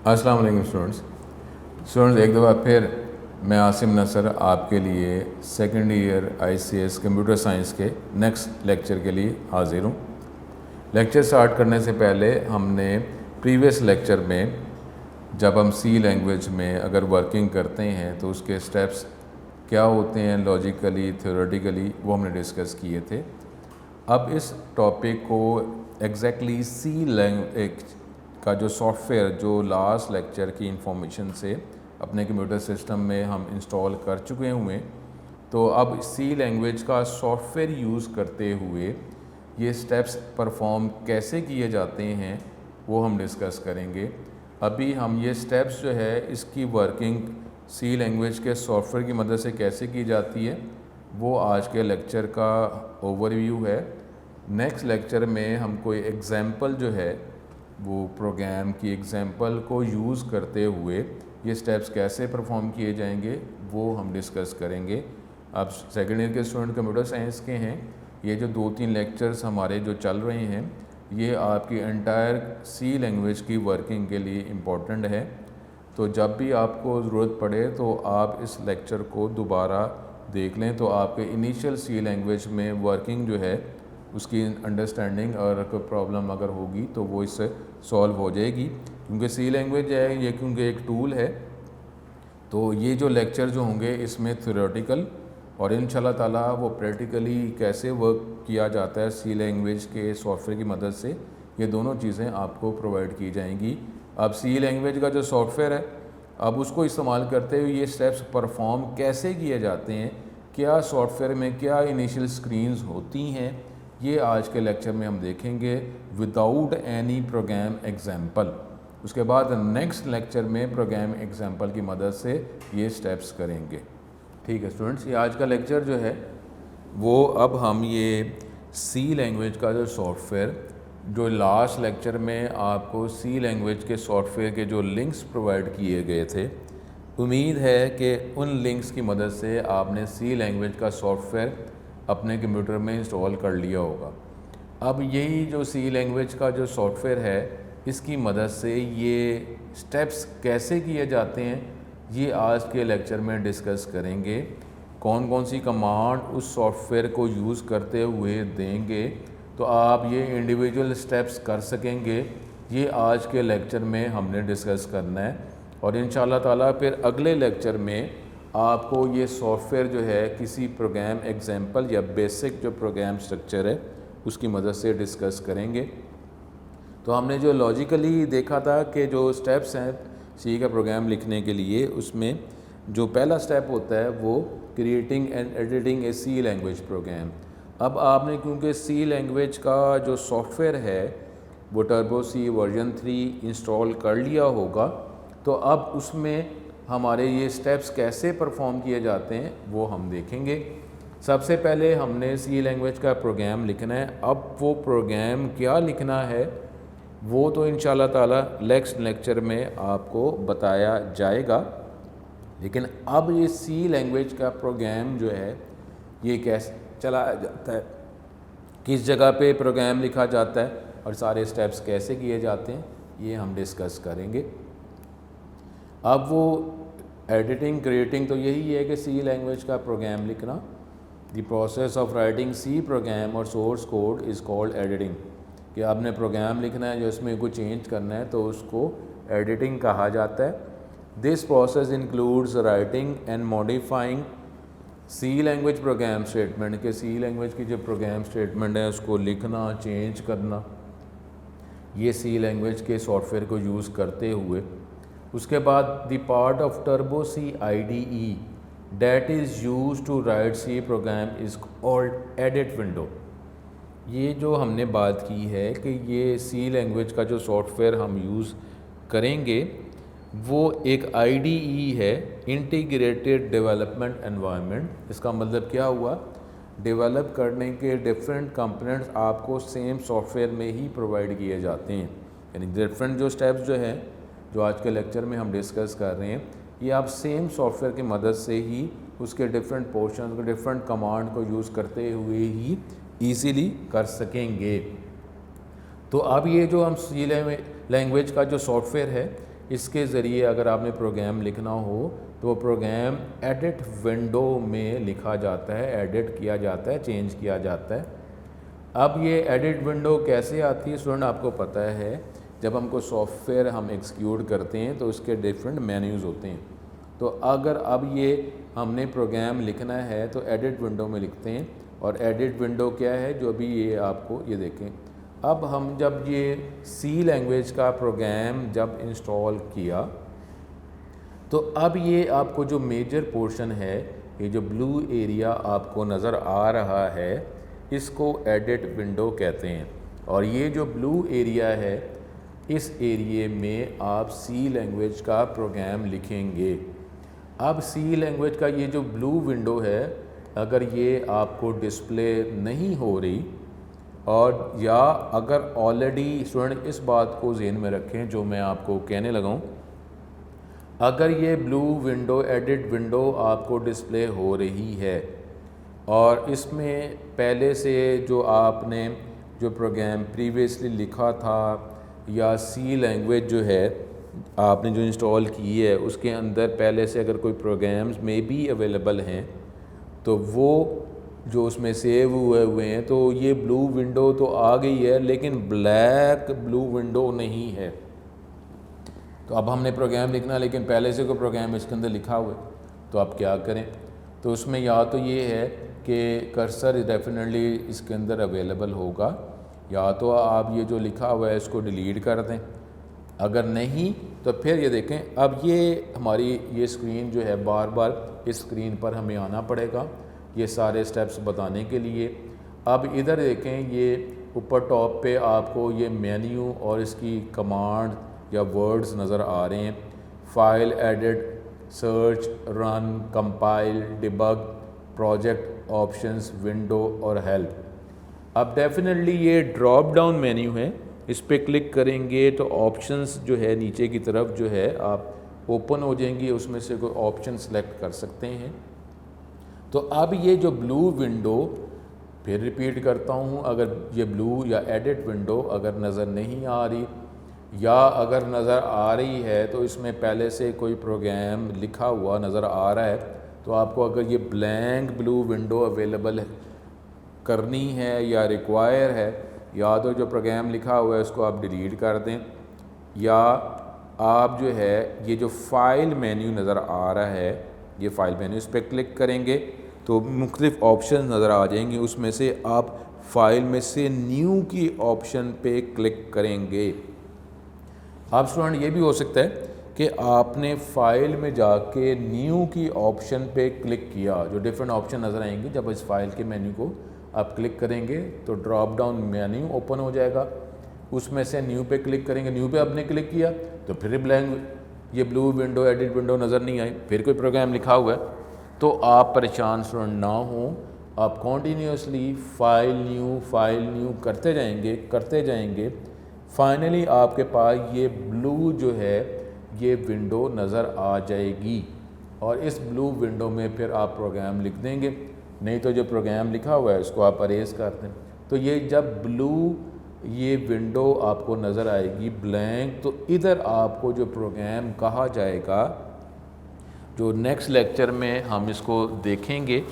अस्सलाम वालेकुम स्टूडेंट्स एक दफ़ा फिर मैं आसिम नसर आपके लिए second year ICS computer science के नेक्स्ट लेक्चर के लिए हाज़िर हूँ। लेक्चर स्टार्ट करने से पहले हमने प्रीवियस लेक्चर में जब हम सी लैंग्वेज में अगर वर्किंग करते हैं तो उसके स्टेप्स क्या होते हैं लॉजिकली थ्योरेटिकली वो हमने डिस्कस किए थे। अब इस टॉपिक को एग्जैक्टली सी लैंग्वेज का जो सॉफ्टवेयर जो लास्ट लेक्चर की इंफॉर्मेशन से अपने कंप्यूटर सिस्टम में हम इंस्टॉल कर चुके हुए, तो अब सी लैंग्वेज का सॉफ्टवेयर यूज़ करते हुए ये स्टेप्स परफॉर्म कैसे किए जाते हैं वो हम डिस्कस करेंगे। अभी हम ये स्टेप्स जो है इसकी वर्किंग सी लैंग्वेज के सॉफ्टवेयर की मदद से कैसे की जाती है वो आज के लेक्चर का ओवरव्यू है। नेक्स्ट लेक्चर में हम कोई एग्ज़ाम्पल जो है वो प्रोग्राम की एग्ज़ाम्पल को यूज़ करते हुए ये स्टेप्स कैसे परफॉर्म किए जाएंगे वो हम डिस्कस करेंगे। अब सेकेंड ईयर के स्टूडेंट कंप्यूटर साइंस के हैं, ये जो 2-3 लेक्चर्स हमारे जो चल रहे हैं ये आपकी एंटायर सी लैंग्वेज की वर्किंग के लिए इम्पोर्टेंट है। तो जब भी आपको ज़रूरत पड़े तो आप इस लेक्चर को दोबारा देख लें तो आपके इनिशियल सी लैंग्वेज में वर्किंग जो है उसकी अंडरस्टैंडिंग और कोई प्रॉब्लम अगर होगी तो वो इससे सॉल्व हो जाएगी, क्योंकि सी लैंग्वेज है ये क्योंकि एक टूल है। तो ये जो लेक्चर जो होंगे इसमें थ्योरेटिकल और इंशाल्लाह ताला वो प्रैक्टिकली कैसे वर्क किया जाता है सी लैंग्वेज के सॉफ्टवेयर की मदद से, ये दोनों चीज़ें आपको प्रोवाइड की जाएंगी। अब सी लैंग्वेज का जो सॉफ्टवेयर है अब उसको इस्तेमाल करते हुए ये स्टेप्स परफॉर्म कैसे किए जाते हैं, क्या सॉफ्टवेयर में क्या इनिशियल स्क्रीन्स होती हैं, ये आज के लेक्चर में हम देखेंगे विदाउट एनी प्रोग्राम एग्जाम्पल। उसके बाद नेक्स्ट लेक्चर में प्रोग्राम एग्जाम्पल की मदद से ये स्टेप्स करेंगे। ठीक है स्टूडेंट्स, ये आज का लेक्चर जो है वो अब हम ये सी लैंग्वेज का जो सॉफ्टवेयर जो लास्ट लेक्चर में आपको सी लैंग्वेज के सॉफ्टवेयर के जो लिंक्स प्रोवाइड किए गए थे, उम्मीद है कि उन लिंक्स की मदद से आपने सी लैंग्वेज का सॉफ्टवेयर अपने कंप्यूटर में इंस्टॉल कर लिया होगा। अब यही जो सी लैंग्वेज का जो सॉफ्टवेयर है इसकी मदद से ये स्टेप्स कैसे किए जाते हैं ये आज के लेक्चर में डिस्कस करेंगे। कौन कौन सी कमांड उस सॉफ्टवेयर को यूज़ करते हुए देंगे तो आप ये इंडिविजुअल स्टेप्स कर सकेंगे, ये आज के लेक्चर में हमने डिस्कस करना है। और इंशाल्लाह ताला फिर अगले लेक्चर में आपको ये सॉफ्टवेयर जो है किसी प्रोग्राम एग्जाम्पल या बेसिक जो प्रोग्राम स्ट्रक्चर है उसकी मदद से डिस्कस करेंगे। तो हमने जो लॉजिकली देखा था कि जो स्टेप्स हैं सी का प्रोग्राम लिखने के लिए, उसमें जो पहला स्टेप होता है वो creating and editing a C language program. अब आपने क्योंकि सी लैंग्वेज का जो सॉफ्टवेयर है वो टर्बो सी वर्जन 3 इंस्टॉल कर लिया होगा, तो अब उसमें हमारे ये स्टेप्स कैसे परफॉर्म किए जाते हैं वो हम देखेंगे। सबसे पहले हमने सी लैंग्वेज का प्रोग्राम लिखना है। अब वो प्रोग्राम क्या लिखना है वो तो इंशाल्लाह ताला नेक्स्ट लेक्चर में आपको बताया जाएगा, लेकिन अब ये सी लैंग्वेज का प्रोग्राम जो है ये कैसे चलाया जाता है, किस जगह पे प्रोग्राम लिखा जाता है और सारे स्टेप्स कैसे किए जाते हैं ये हम डिस्कस करेंगे। अब वो एडिटिंग क्रिएटिंग तो यही है कि सी लैंग्वेज का प्रोग्राम लिखना। The process of writing C program और source code is called editing, कि आपने प्रोग्राम लिखना है जो इसमें कुछ चेंज करना है तो उसको एडिटिंग कहा जाता है। This process includes writing and modifying C language program statement, के सी लैंग्वेज की जो प्रोग्राम स्टेटमेंट है उसको लिखना चेंज करना, ये सी लैंग्वेज के सॉफ्टवेयर को यूज़ करते हुए। उसके बाद the part of Turbo C IDE that is use to write C program is called edit window. ये जो हमने बात की है कि ये सी लैंग्वेज का जो सॉफ्टवेयर हम यूज़ करेंगे वो एक IDE है, इंटीग्रेटेड डेवलपमेंट एनवायरनमेंट। इसका मतलब क्या हुआ, डेवलप करने के डिफरेंट कंपोनेंट्स आपको सेम सॉफ्टवेयर में ही प्रोवाइड किए जाते हैं। यानी डिफरेंट जो स्टेप्स जो हैं जो आज के लेक्चर में हम डिस्कस कर रहे हैं ये आप सेम सॉफ्टवेयर की मदद से ही उसके डिफरेंट पोर्शन को डिफरेंट कमांड को यूज़ करते हुए ही ईज़िली कर सकेंगे। तो अब ये जो हम सी लैंग्वेज का जो सॉफ्टवेयर है इसके ज़रिए अगर आपने प्रोग्राम लिखना हो तो प्रोग्राम एडिट विंडो में लिखा जाता है, एडिट किया जाता है, चेंज किया जाता है। अब ये एडिट विंडो कैसे आती है स्टूडेंट, आपको पता है जब हमको सॉफ्टवेयर हम एग्जीक्यूट करते हैं तो उसके डिफरेंट मेन्यूज़ होते हैं। तो अगर अब ये हमने प्रोग्राम लिखना है तो एडिट विंडो में लिखते हैं, और एडिट विंडो क्या है जो अभी ये आपको ये देखें। अब हम जब ये सी लैंग्वेज का प्रोग्राम जब इंस्टॉल किया तो अब ये आपको जो मेजर पोर्शन है, ये जो ब्लू एरिया आपको नज़र आ रहा है, इसको एडिट विंडो कहते हैं। और ये जो ब्लू एरिया है, इस एरिए में आप सी लैंग्वेज का प्रोग्राम लिखेंगे। अब सी लैंग्वेज का ये जो ब्लू विंडो है, अगर ये आपको डिस्प्ले नहीं हो रही, और या अगर ऑलरेडी स्टूडेंट इस बात को ज़हन में रखें जो मैं आपको कहने लगा हूँ, अगर ये ब्लू विंडो एडिट विंडो आपको डिस्प्ले हो रही है और इसमें पहले से जो आपने जो प्रोग्राम प्रीवियसली लिखा था या सी लैंग्वेज जो है आपने जो इंस्टॉल की है उसके अंदर पहले से अगर कोई प्रोग्राम्स में भी अवेलेबल हैं तो वो जो उसमें सेव हुए हैं, तो ये ब्लू विंडो तो आ गई है लेकिन ब्लैक ब्लू विंडो नहीं है। तो अब हमने प्रोग्राम लिखना, लेकिन पहले से कोई प्रोग्राम इसके अंदर लिखा हुआ है, तो आप क्या करें। तो उसमें या तो ये है कि कर्सर डेफिनेटली इसके अंदर अवेलेबल होगा, या तो आप ये जो लिखा हुआ है इसको डिलीट कर दें। अगर नहीं तो फिर ये देखें, अब ये हमारी ये स्क्रीन जो है बार बार इस स्क्रीन पर हमें आना पड़ेगा ये सारे स्टेप्स बताने के लिए। अब इधर देखें, ये ऊपर टॉप पे आपको ये मेन्यू और इसकी कमांड या वर्ड्स नज़र आ रहे हैं। File, edit, search, run, compile, debug, project, options, window और हेल्प। अब डेफिनेटली ये ड्रॉप डाउन मेन्यू है, इस पर क्लिक करेंगे तो ऑप्शंस जो है नीचे की तरफ जो है आप ओपन हो जाएंगी, उसमें से कोई ऑप्शन सेलेक्ट कर सकते हैं। तो अब ये जो ब्लू विंडो, फिर रिपीट करता हूँ, अगर ये ब्लू या एडिट विंडो अगर नज़र नहीं आ रही या अगर नज़र आ रही है तो इसमें पहले से कोई प्रोग्राम लिखा हुआ नज़र आ रहा है, तो आपको अगर ये ब्लैंक ब्लू विंडो अवेलेबल करनी है या रिक्वायर है, या तो जो प्रोग्राम लिखा हुआ है उसको आप डिलीट कर दें, या आप जो है ये जो फ़ाइल मेन्यू नज़र आ रहा है, ये फ़ाइल मेन्यू, इस पर क्लिक करेंगे तो मुख्तलिफ़ ऑप्शन नज़र आ जाएंगे, उसमें से आप फ़ाइल में से न्यू की ऑप्शन पे क्लिक करेंगे। अब स्टूडेंट ये भी हो सकता है कि आपने फ़ाइल में जाके न्यू की ऑप्शन पे क्लिक किया, जो डिफरेंट ऑप्शन नज़र आएंगे जब इस फाइल के मेन्यू को आप क्लिक करेंगे तो ड्रॉप डाउन मेन्यू ओपन हो जाएगा, उसमें से न्यू पे क्लिक करेंगे। न्यू पे आपने क्लिक किया तो फिर ब्लैंक ये ब्लू विंडो एडिट विंडो नज़र नहीं आई, फिर कोई प्रोग्राम लिखा हुआ है। तो आप परेशान स्टूडेंट ना हो, आप कॉन्टीन्यूसली फ़ाइल न्यू करते जाएंगे। फाइनली आपके पास ये ब्लू जो है ये विंडो नज़र आ जाएगी, और इस ब्लू विंडो में फिर आप प्रोग्राम लिख देंगे, नहीं तो जो प्रोग्राम लिखा हुआ है उसको आप अरेज कर दें। तो ये जब ब्लू ये विंडो आपको नज़र आएगी ब्लैंक, तो इधर आपको जो प्रोग्राम कहा जाएगा, जो नेक्स्ट लेक्चर में हम इसको देखेंगे,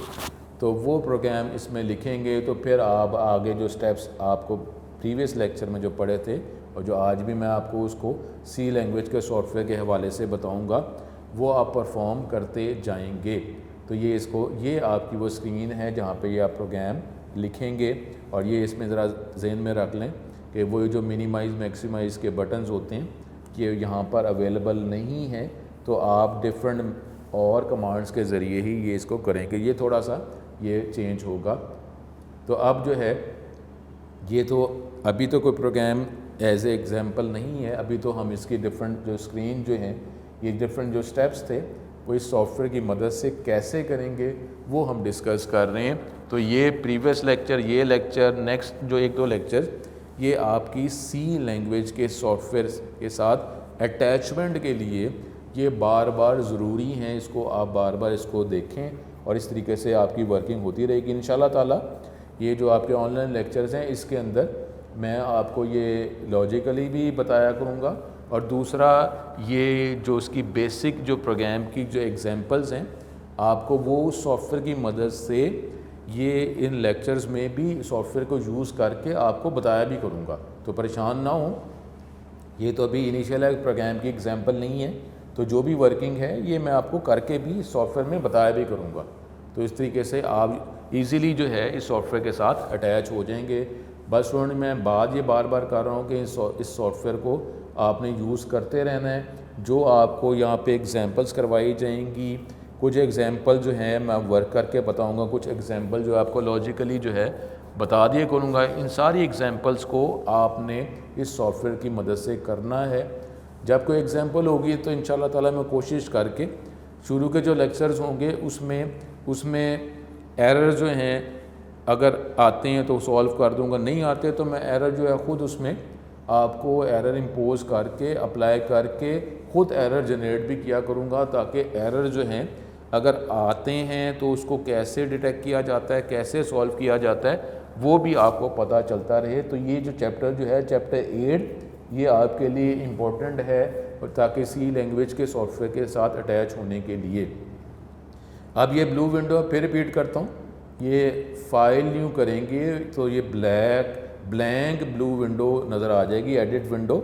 तो वो प्रोग्राम इसमें लिखेंगे। तो फिर आप आगे जो स्टेप्स आपको प्रीवियस लेक्चर में जो पढ़े थे और जो आज भी मैं आपको उसको सी लैंग्वेज के सॉफ्टवेयर के हवाले से बताऊंगा, वो आप परफॉर्म करते जाएंगे। तो ये आपकी वो स्क्रीन है जहाँ पे ये आप प्रोग्राम लिखेंगे, और ये इसमें ज़रा जहन में रख लें कि वो जो मिनिमाइज़ मैक्सिमाइज़ के बटन्स होते हैं कि यहाँ पर अवेलेबल नहीं है, तो आप डिफरेंट और कमांड्स के ज़रिए ही ये इसको करेंगे। ये थोड़ा सा ये चेंज होगा। तो अब जो है ये तो अभी तो कोई प्रोग्राम एज ए एग्ज़ाम्पल नहीं है, अभी तो हम इसकी डिफरेंट जो स्क्रीन जो हैं, ये डिफरेंट जो स्टेप्स थे वो इस सॉफ्टवेयर की मदद से कैसे करेंगे वो हम डिस्कस कर रहे हैं। तो ये प्रीवियस लेक्चर, ये लेक्चर, नेक्स्ट जो 1-2 लेक्चर, ये आपकी सी लैंग्वेज के सॉफ्टवेयर के साथ अटैचमेंट के लिए ये बार बार ज़रूरी हैं। इसको आप बार बार इसको देखें और इस तरीके से आपकी वर्किंग होती रहेगी इंशाल्लाह ताला। ये जो आपके ऑनलाइन लेक्चर्स हैं इसके अंदर मैं आपको ये लॉजिकली भी बताया करूँगा और दूसरा ये जो उसकी बेसिक जो प्रोग्राम की जो एग्जांपल्स हैं आपको वो सॉफ्टवेयर की मदद से ये इन लेक्चर्स में भी सॉफ्टवेयर को यूज़ करके आपको बताया भी करूँगा, तो परेशान ना हो। ये तो अभी इनिशियल है, प्रोग्राम की एग्जांपल नहीं है, तो जो भी वर्किंग है ये मैं आपको करके भी सॉफ्टवेयर में बताया भी करूँगा। तो इस तरीके से आप इजीली जो है इस सॉफ्टवेयर के साथ अटैच हो जाएंगे। बस स्टूडेंट मैं बात ये बार बार कर रहा हूँ कि इस सॉफ्टवेयर को आपने यूज़ करते रहना है। जो आपको यहाँ पे एग्जांपल्स करवाई जाएंगी, कुछ एग्जांपल जो हैं मैं वर्क करके बताऊँगा, कुछ एग्जांपल जो आपको लॉजिकली जो है बता दिए करूँगा। इन सारी एग्जांपल्स को आपने इस सॉफ्टवेयर की मदद से करना है। जब कोई एग्जांपल होगी तो इंशाल्लाह ताला मैं कोशिश करके शुरू के जो लेक्चर्स होंगे उसमें एरर जो हैं अगर आते हैं तो सॉल्व कर दूंगा, नहीं आते तो मैं एरर जो है ख़ुद उसमें आपको एरर इम्पोज करके अप्लाई करके ख़ुद एरर जनरेट भी किया करूँगा, ताकि एरर जो हैं अगर आते हैं तो उसको कैसे डिटेक्ट किया जाता है, कैसे सॉल्व किया जाता है, वो भी आपको पता चलता रहे। तो ये जो चैप्टर जो है चैप्टर 8 ये आपके लिए इम्पोर्टेंट है, ताकि सी लैंग्वेज के सॉफ्टवेयर के साथ अटैच होने के लिए। अब ये ब्लू विंडो फिर रिपीट करता हूँ, ये फाइल न्यू करेंगे तो ये ब्लैंक ब्लू विंडो नज़र आ जाएगी, एडिट विंडो।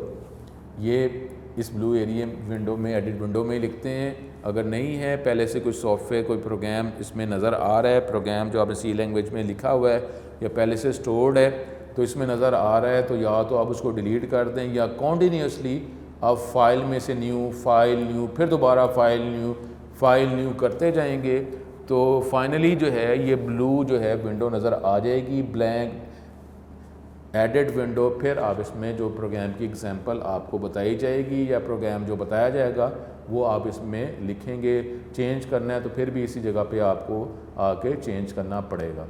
ये इस ब्लू एरिया विंडो में एडिट विंडो में ही लिखते हैं। अगर नहीं है पहले से कोई सॉफ्टवेयर कोई प्रोग्राम इसमें नज़र आ रहा है, प्रोग्राम जो आपने सी लैंग्वेज में लिखा हुआ है या पहले से स्टोर्ड है तो इसमें नज़र आ रहा है, तो या तो आप उसको डिलीट कर दें या कॉन्टीन्यूसली आप फाइल में से फाइल न्यू फिर दोबारा फाइल न्यू करते जाएंगे। तो फाइनली जो है ये ब्लू जो है विंडो नज़र आ जाएगी, ब्लैंक एडिट विंडो। फिर आप इसमें जो प्रोग्राम की एग्जांपल आपको बताई जाएगी या प्रोग्राम जो बताया जाएगा वो आप इसमें लिखेंगे। चेंज करना है तो फिर भी इसी जगह पे आपको आके चेंज करना पड़ेगा।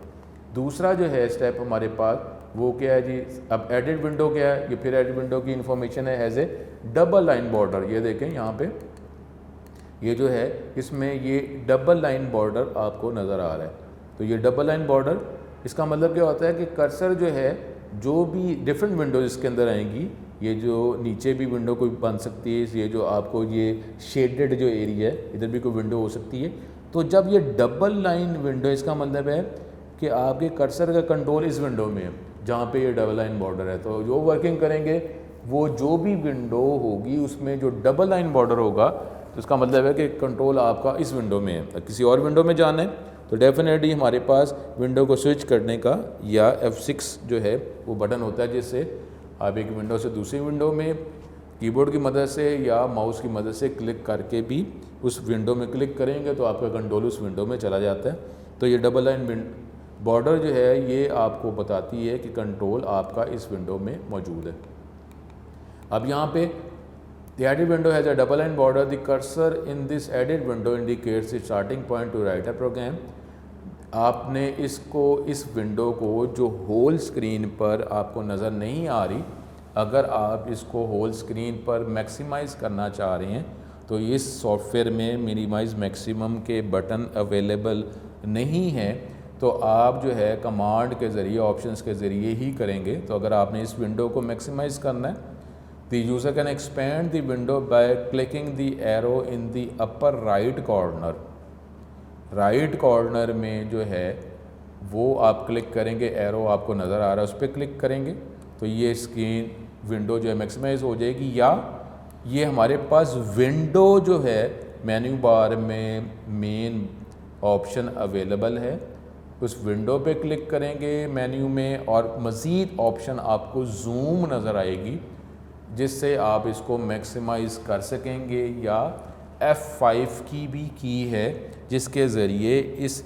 दूसरा जो है स्टेप हमारे पास वो क्या है जी, अब एडिट विंडो क्या है, ये फिर एडिट विंडो की इन्फॉर्मेशन है as a double line border. ये देखें यहाँ पे ये जो है इसमें ये डबल लाइन बॉर्डर आपको नज़र आ रहा है। तो ये डबल लाइन बॉर्डर इसका मतलब क्या होता है कि कर्सर जो है जो भी डिफरेंट विंडोज इसके अंदर आएंगी, ये जो नीचे भी विंडो कोई बन सकती है, ये जो आपको ये शेडेड जो एरिया है इधर भी कोई विंडो हो सकती है। तो जब ये डबल लाइन विंडो इसका मतलब है कि आपके कर्सर का कंट्रोल इस विंडो में है जहाँ पे ये डबल लाइन बॉर्डर है। तो जो वर्किंग करेंगे वो जो भी विंडो होगी उसमें जो डबल लाइन बॉर्डर होगा तो इसका मतलब है कि कंट्रोल आपका इस विंडो में है। किसी और विंडो में जाना है तो डेफिनेटली हमारे पास विंडो को स्विच करने का या F6 जो है वो बटन होता है, जिससे आप एक विंडो से दूसरी विंडो में कीबोर्ड की मदद से या माउस की मदद से क्लिक करके भी उस विंडो में क्लिक करेंगे तो आपका कंट्रोल उस विंडो में चला जाता है। तो ये डबल लाइन बॉर्डर जो है ये आपको बताती है कि कंट्रोल आपका इस विंडो में मौजूद है। अब यहाँ पे The edit window has a double line border. The cursor in this edit window indicates the starting point to write a program. आपने इस विंडो को जो होल स्क्रीन पर आपको नज़र नहीं आ रही, अगर आप इसको होल स्क्रीन पर मैक्सिमाइज़ करना चाह रहे हैं तो इस सॉफ्टवेयर में मिनिमाइज़ मैक्सिमम के बटन अवेलेबल नहीं हैं, तो आप जो है कमांड के ज़रिए ऑप्शंस के ज़रिए ही करेंगे। तो अगर आपने इस विंडो को मैक्सिमाइज़ करना है, the user can expand the window by clicking the arrow in the upper right corner. Right corner में जो है वो आप क्लिक करेंगे, एरो आपको नज़र आ रहा है उस पर क्लिक करेंगे तो ये स्क्रीन विंडो जो है मैक्सिमाइज हो जाएगी। या ये हमारे पास विंडो जो है मेन्यू बार में मेन ऑप्शन अवेलेबल है, उस विंडो पे क्लिक करेंगे मेन्यू में और मज़ीद ऑप्शन आपको जूम नज़र आएगी जिससे आप इसको मैक्सिमाइज़ कर सकेंगे। या F5 की भी की है जिसके ज़रिए इस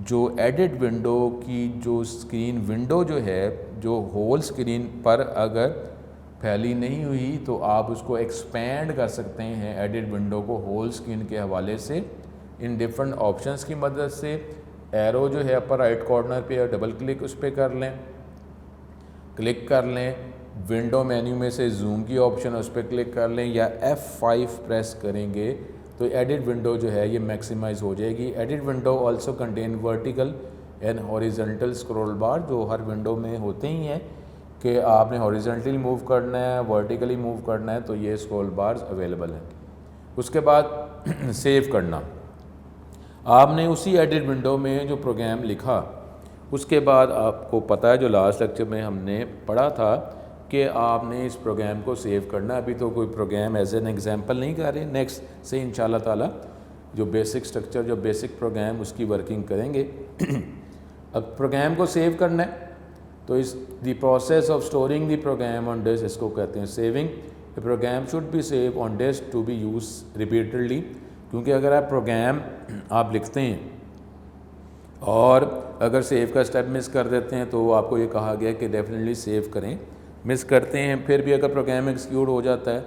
जो एडिट विंडो की जो स्क्रीन विंडो जो है जो होल स्क्रीन पर अगर फैली नहीं हुई तो आप उसको एक्सपेंड कर सकते हैं एडिट विंडो को होल स्क्रीन के हवाले से इन डिफरेंट ऑप्शंस की मदद से। एरो जो है अपर राइट कॉर्नर पे डबल क्लिक उस पर कर लें, क्लिक कर लें, विंडो मेन्यू में से जूम की ऑप्शन उस पर क्लिक कर लें या F5 प्रेस करेंगे तो एडिट विंडो जो है ये मैक्सिमाइज हो जाएगी। Edit window also contain vertical and horizontal scroll बार जो हर विंडो में होते ही हैं। कि आपने हॉरिजॉन्टली मूव करना है, वर्टिकली मूव करना है, तो ये स्क्रॉल बार्स अवेलेबल हैं। उसके बाद सेव करना, आपने उसी एडिट विंडो में जो प्रोग्राम लिखा, उसके बाद आपको पता है जो लास्ट लेक्चर में हमने पढ़ा था कि आपने इस प्रोग्राम को सेव करना। अभी तो कोई प्रोग्राम एज एन एग्जांपल नहीं कर रहे, नेक्स्ट से इंशाल्लाह ताला जो बेसिक स्ट्रक्चर, जो बेसिक प्रोग्राम उसकी वर्किंग करेंगे। अब प्रोग्राम को सेव करना है, तो इस the process of storing the program on disk, इसको कहते हैं saving. The program should be save on disk to be use repeatedly, क्योंकि अगर आप प्रोग्राम आप लिखते हैं और अगर सेव का स्टेप मिस कर देते हैं तो आपको ये कहा गया कि डेफिनेटली सेव करें। मिस करते हैं फिर भी अगर प्रोग्राम एग्जीक्यूट हो जाता है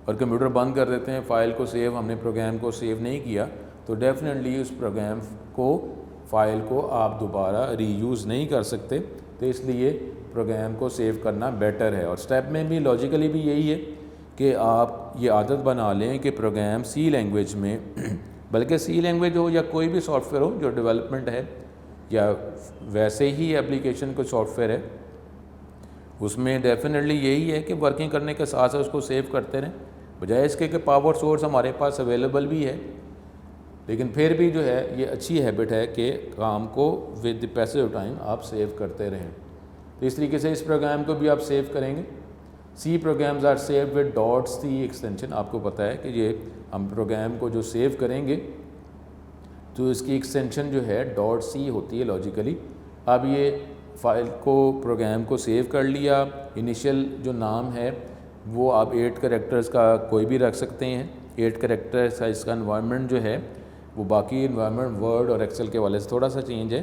और कंप्यूटर बंद कर देते हैं, फ़ाइल को सेव, हमने प्रोग्राम को सेव नहीं किया, तो डेफिनेटली उस प्रोग्राम को, फ़ाइल को आप दोबारा रीयूज़ नहीं कर सकते। तो इसलिए प्रोग्राम को सेव करना बेटर है। और स्टेप में भी लॉजिकली भी यही है कि आप ये आदत बना लें कि प्रोग्राम सी लैंग्वेज में बल्कि सी लैंग्वेज हो या कोई भी सॉफ्टवेयर हो जो डेवलपमेंट है या वैसे ही एप्लीकेशन कोई सॉफ्टवेयर है, उसमें डेफिनेटली यही है कि वर्किंग करने के साथ साथ उसको सेव करते रहें, बजाय इसके कि पावर सोर्स हमारे पास अवेलेबल भी है, लेकिन फिर भी जो है ये अच्छी हैबिट है कि काम को with the passage of time आप सेव करते रहें। तो इस तरीके से इस प्रोग्राम को भी आप सेव करेंगे। C programs are save with dot C extension. आपको पता है कि ये हम प्रोग्राम को जो सेव करेंगे तो इसकी एक्सटेंशन जो है डॉट सी होती है लॉजिकली। अब ये फ़ाइल को, प्रोग्राम को सेव कर लिया, इनिशियल जो नाम है वो आप 8 कैरेक्टर्स का कोई भी रख सकते हैं। 8 कैरेक्टर्स का इसका एनवायरनमेंट जो है वो बाकी एनवायरनमेंट वर्ड और एक्सेल के वाले से थोड़ा सा चेंज है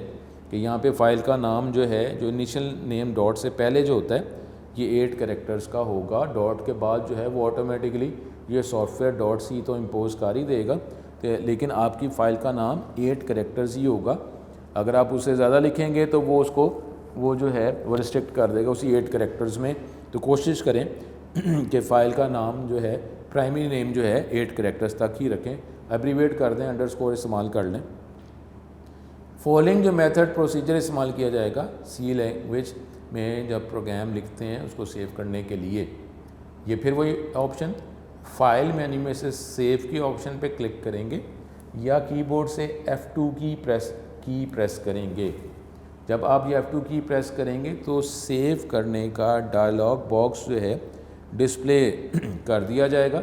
कि यहाँ पे फ़ाइल का नाम जो है, जो इनिशियल नेम डॉट से पहले जो होता है, ये 8 कैरेक्टर्स का होगा। डॉट के बाद जो है वो ऑटोमेटिकली ये सॉफ्टवेयर डॉट सी तो इम्पोज कर ही देगा, तो लेकिन आपकी फ़ाइल का नाम 8 कैरेक्टर्स ही होगा। अगर आप उससे ज़्यादा लिखेंगे तो वो उसको, वो जो है वो रिस्ट्रिक्ट कर देगा उसी 8 कैरेक्टर्स में। तो कोशिश करें कि फ़ाइल का नाम जो है, प्राइमरी नेम जो है 8 कैरेक्टर्स तक ही रखें, एब्रीवेट कर दें, अंडरस्कोर इस्तेमाल कर लें। फॉलोइंग जो मेथड प्रोसीजर इस्तेमाल किया जाएगा सी लैंग्वेज में जब प्रोग्राम लिखते हैं उसको सेव करने के लिए, ये फिर वही ऑप्शन फाइल मेन्यू में से सेव की ऑप्शन पे क्लिक करेंगे या कीबोर्ड से F2 की प्रेस करेंगे। जब आप ये F2 की प्रेस करेंगे तो सेव करने का डायलॉग बॉक्स जो है डिस्प्ले कर दिया जाएगा।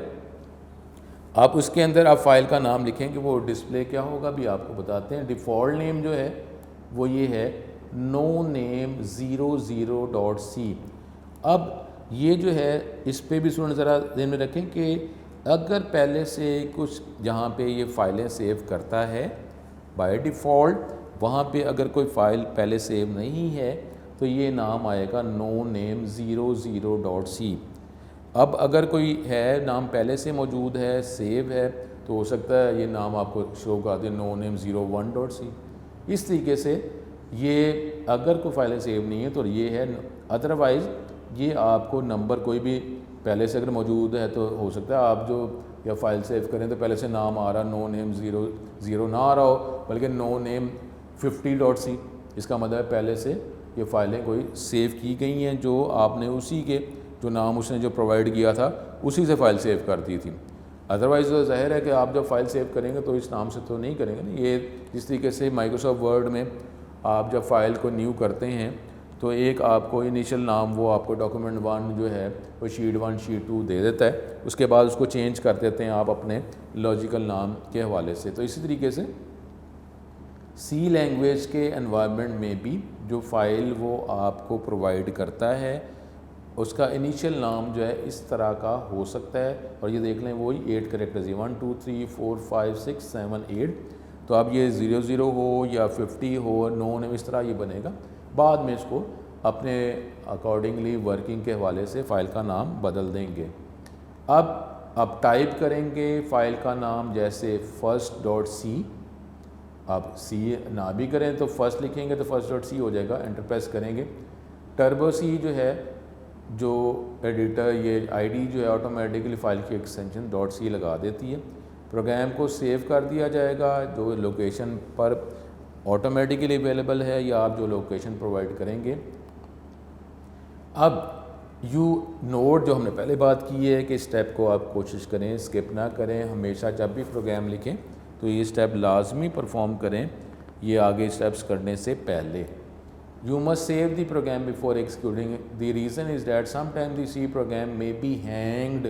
आप उसके अंदर आप फाइल का नाम लिखेंगे, वो डिस्प्ले क्या होगा भी आपको बताते हैं। डिफ़ॉल्ट नेम जो है वो ये है नो नेम 00.c। अब ये जो है इस पे भी सुन ज़रा ध्यान में रखें कि अगर पहले से कुछ जहाँ पे ये फ़ाइलें सेव करता है बाय डिफ़ॉल्ट, वहाँ पे अगर कोई फ़ाइल पहले सेव नहीं है तो ये नाम आएगा नो नेम 00.c। अब अगर कोई है नाम पहले से मौजूद है, सेव है, तो हो सकता है ये नाम आपको शो कर दे नो नेम 01.c। इस तरीके से ये अगर कोई फाइलें सेव नहीं है तो ये है, अदरवाइज़ ये आपको नंबर कोई भी पहले से अगर मौजूद है तो हो सकता है आप जो या फाइल सेव करें तो पहले से नाम आ रहा नो नेम 00 ना आ रहा हो, बल्कि नो नेम 50.c। इसका मतलब है पहले से ये फ़ाइलें कोई सेव की गई हैं जो आपने उसी के जो नाम उसने जो प्रोवाइड किया था उसी से फ़ाइल सेव कर दी थी। अदरवाइज़ तो ज़ाहिर है कि आप जब फाइल सेव करेंगे तो इस नाम से तो नहीं करेंगे ना। ये जिस तरीके से माइक्रोसॉफ्ट वर्ड में आप जब फाइल को न्यू करते हैं तो एक आपको इनिशियल नाम वो आपको डॉक्यूमेंट 1 जो है वो शीट 1 शीट 2 दे देता है, उसके बाद उसको चेंज कर देते हैं आप अपने लॉजिकल नाम के हवाले से। तो इसी तरीके से सी लैंग्वेज के एनवायरनमेंट में भी जो फ़ाइल वो आपको प्रोवाइड करता है उसका इनिशियल नाम जो है इस तरह का हो सकता है। और ये देख लें वही 8 कैरेक्टर्स है 1 2 3 4 5 6 7 8। तो अब ये 00 हो या 50 हो, नो नेम, इस तरह ये बनेगा। बाद में इसको अपने अकॉर्डिंगली वर्किंग के हवाले से फ़ाइल का नाम बदल देंगे। अब टाइप करेंगे फ़ाइल का नाम जैसे first.c। आप सी ना भी करें तो फर्स्ट लिखेंगे तो first.c हो जाएगा, एंटर प्रेस करेंगे। टर्बो सी जो है जो एडिटर ये आईडी जो है ऑटोमेटिकली फ़ाइल की एक्सटेंशन .c लगा देती है। प्रोग्राम को सेव कर दिया जाएगा जो लोकेशन पर ऑटोमेटिकली अवेलेबल है या आप जो लोकेशन प्रोवाइड करेंगे। अब यू नोट जो हमने पहले बात की है कि स्टेप को आप कोशिश करें स्किप ना करें, हमेशा जब भी प्रोग्राम लिखें तो ये स्टेप लाजमी परफॉर्म करें ये आगे स्टेप्स करने से पहले। You must save the program before executing. The reason is that sometimes the C program may be hanged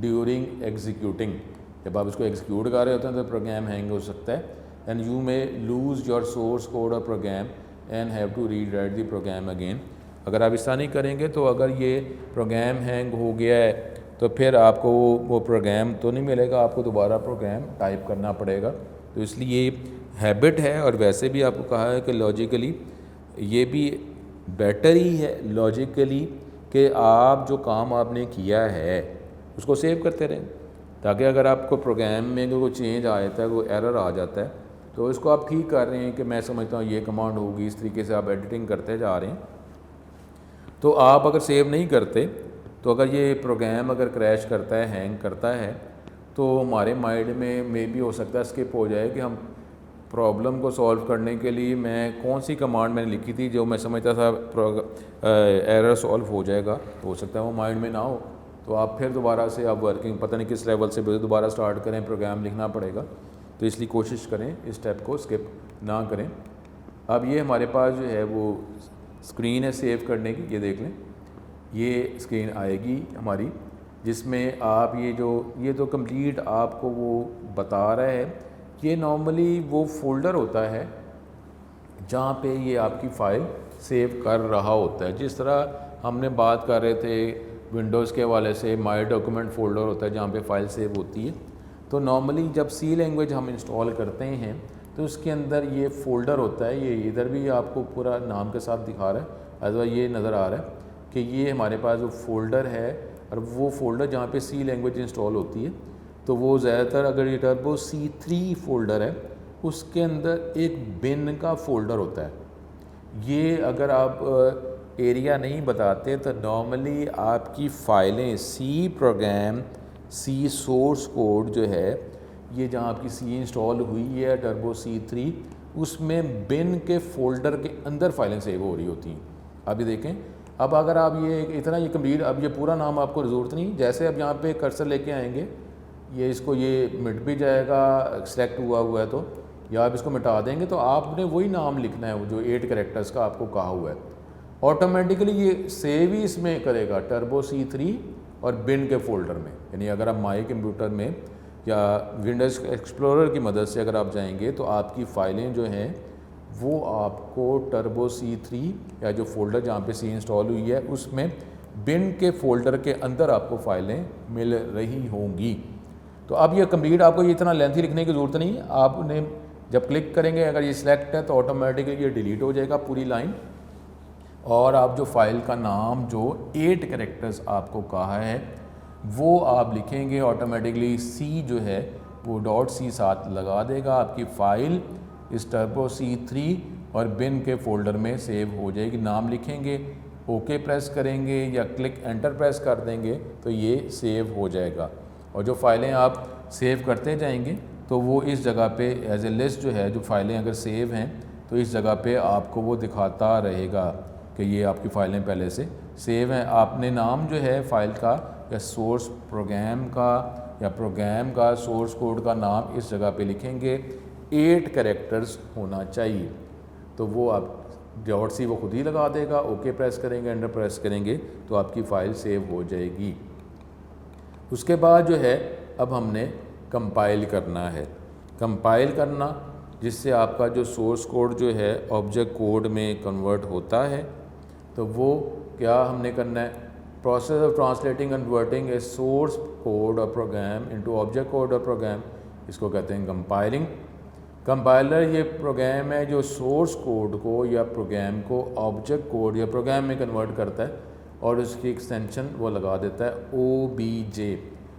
during executing. जब आप इसको एग्जीक्यूट कर रहे होते हैं तो प्रोग्राम हैंग हो सकता है। And you may lose your source code or program and have to rewrite the program again. अगर आप ऐसा नहीं करेंगे तो अगर ये प्रोग्राम हैंग हो गया है तो फिर आपको वो प्रोग्राम तो नहीं मिलेगा, आपको दोबारा प्रोग्राम टाइप करना पड़ेगा। तो इसलिए हैबिट है, और वैसे भी आपको कहा है कि लॉजिकली ये भी बेटर ही है लॉजिकली कि आप जो काम आपने किया है उसको सेव करते रहें, ताकि अगर आपको प्रोग्राम में कोई चेंज आ जाता है, कोई एरर आ जाता है तो इसको आप ठीक कर रहे हैं कि मैं समझता हूँ ये कमांड होगी, इस तरीके से आप एडिटिंग करते जा रहे हैं। तो आप अगर सेव नहीं करते तो अगर ये प्रोग्राम अगर क्रैश करता है, हैंग करता है, तो हमारे माइंड में मे भी हो सकता है स्किप हो जाए कि हम प्रॉब्लम को सॉल्व करने के लिए मैं कौन सी कमांड मैंने लिखी थी जो मैं समझता था एरर सॉल्व हो जाएगा, तो हो सकता है वो माइंड में ना हो, तो आप फिर दोबारा से आप वर्किंग पता नहीं किस लेवल से दोबारा स्टार्ट करें, प्रोग्राम लिखना पड़ेगा। तो इसलिए कोशिश करें इस स्टेप को स्किप ना करें। अब ये हमारे पास जो है वो स्क्रीन है सेव करने की, ये देख लें, ये स्क्रीन आएगी हमारी जिसमें आप ये तो कंप्लीट आपको वो बता रहा है। ये नॉर्मली वो फोल्डर होता है जहाँ पे ये आपकी फ़ाइल सेव कर रहा होता है। जिस तरह हमने बात कर रहे थे विंडोज़ के हवाले से माई डॉक्यूमेंट फ़ोल्डर होता है जहाँ पे फ़ाइल सेव होती है, तो नॉर्मली जब सी लैंग्वेज हम इंस्टॉल करते हैं तो उसके अंदर ये फ़ोल्डर होता है। ये इधर भी आपको पूरा नाम के साथ दिखा रहा है, अथवा ये नज़र आ रहा है कि ये हमारे पास जो फ़ोल्डर है, और वो फ़ोल्डर जहाँ पे सी लैंग्वेज इंस्टॉल होती है, तो वो ज़्यादातर अगर ये टर्बो C3 फ़ोल्डर है उसके अंदर एक बिन का फ़ोल्डर होता है। ये अगर आप एरिया नहीं बताते तो नॉर्मली आपकी फ़ाइलें सी प्रोग्राम, सी सोर्स कोड जो है, ये जहाँ आपकी सी इंस्टॉल हुई है टर्बो C3, उसमें बिन के फ़ोल्डर के अंदर फ़ाइलें सेव हो रही होती हैं। अभी देखें, अब अगर आप ये इतना ये कंप्लीट, अब ये पूरा नाम आपको ज़रूरत नहीं, जैसे अब यहाँ पे कर्सर लेके आएंगे ये इसको ये मिट भी जाएगा सेलेक्ट हुआ है तो, या आप इसको मिटा देंगे तो आपने वही नाम लिखना है जो 8 कैरेक्टर्स का आपको कहा हुआ है। ऑटोमेटिकली ये सेव ही इसमें करेगा टर्बो C3 और बिन के फ़ोल्डर में। यानी अगर आप माई कंप्यूटर में या विंडोज़ एक्सप्लोरर की मदद से अगर आप जाएंगे तो आपकी फ़ाइलें जो हैं वो आपको टर्बो C3 या जो फ़ोल्डर जहाँ पे सी इंस्टॉल हुई है उसमें बिन के फ़ोल्डर के अंदर आपको फ़ाइलें मिल रही होंगी। तो अब ये कंप्लीट, आपको ये इतना लेंथी लिखने की ज़रूरत नहीं है। आपने जब क्लिक करेंगे अगर ये सिलेक्ट है तो ऑटोमेटिकली ये डिलीट हो जाएगा पूरी लाइन, और आप जो फ़ाइल का नाम जो 8 कैरेक्टर्स आपको कहा है वो आप लिखेंगे, ऑटोमेटिकली सी जो है वो .c साथ लगा देगा, आपकी फ़ाइल इस टर्बो C3 और बिन के फ़ोल्डर में सेव हो जाएगी। नाम लिखेंगे, ओके प्रेस करेंगे या क्लिक एंटर प्रेस कर देंगे तो ये सेव हो जाएगा। और जो फ़ाइलें आप सेव करते जाएंगे तो वो इस जगह पे एज ए लिस्ट जो है, जो फ़ाइलें अगर सेव हैं तो इस जगह पे आपको वो दिखाता रहेगा कि ये आपकी फ़ाइलें पहले से सेव हैं। आपने नाम जो है फ़ाइल का या सोर्स प्रोग्राम का या प्रोग्राम का सोर्स कोड का नाम इस जगह पे लिखेंगे, 8 कैरेक्टर्स होना चाहिए, तो वो आप .c वो खुद ही लगा देगा। ओके प्रेस करेंगे, एंटर प्रेस करेंगे तो आपकी फ़ाइल सेव हो जाएगी। उसके बाद जो है अब हमने कंपाइल करना है। कंपाइल करना जिससे आपका जो सोर्स कोड जो है ऑब्जेक्ट कोड में कन्वर्ट होता है, तो वो क्या हमने करना है, process of translating and converting a source code और प्रोग्राम इनटू ऑब्जेक्ट कोड और प्रोग्राम, इसको कहते हैं कंपाइलिंग। कंपाइलर ये प्रोग्राम है जो सोर्स कोड को या प्रोग्राम को ऑब्जेक्ट कोड या प्रोग्राम में कन्वर्ट करता है और उसकी एक्सटेंशन वो लगा देता है OBJ।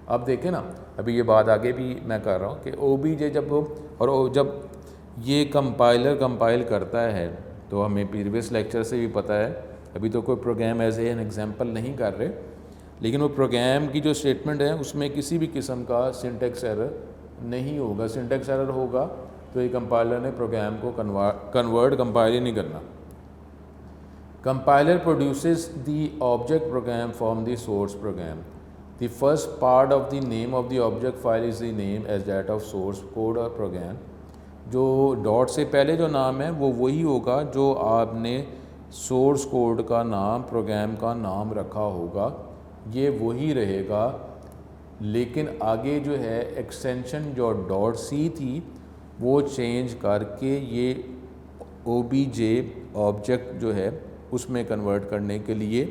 अब देखें ना, अभी ये बात आगे भी मैं कर रहा हूँ कि OBJ जब ये कंपाइलर कंपाइल करता है तो हमें प्रीवियस लेक्चर से भी पता है, अभी तो कोई प्रोग्राम एज एन एग्जांपल नहीं कर रहे, लेकिन वो प्रोग्राम की जो स्टेटमेंट है उसमें किसी भी किस्म का सिंटैक्स एरर नहीं होगा। सिंटैक्स एरर होगा तो ये कंपाइलर ने प्रोग्राम को कंपाइल ही नहीं करना। Compiler produces the object program from the source program. The first part of the name of the object file is the name as that of source code or program. जो dot से पहले जो नाम है वो वही होगा जो आपने सोर्स कोड का नाम, प्रोग्राम का नाम रखा होगा, ये वही रहेगा। लेकिन आगे जो है एक्सटेंशन जो डॉट सी थी वो चेंज करके ये ओबीजे ऑब्जेक्ट जो है उसमें कन्वर्ट करने के लिए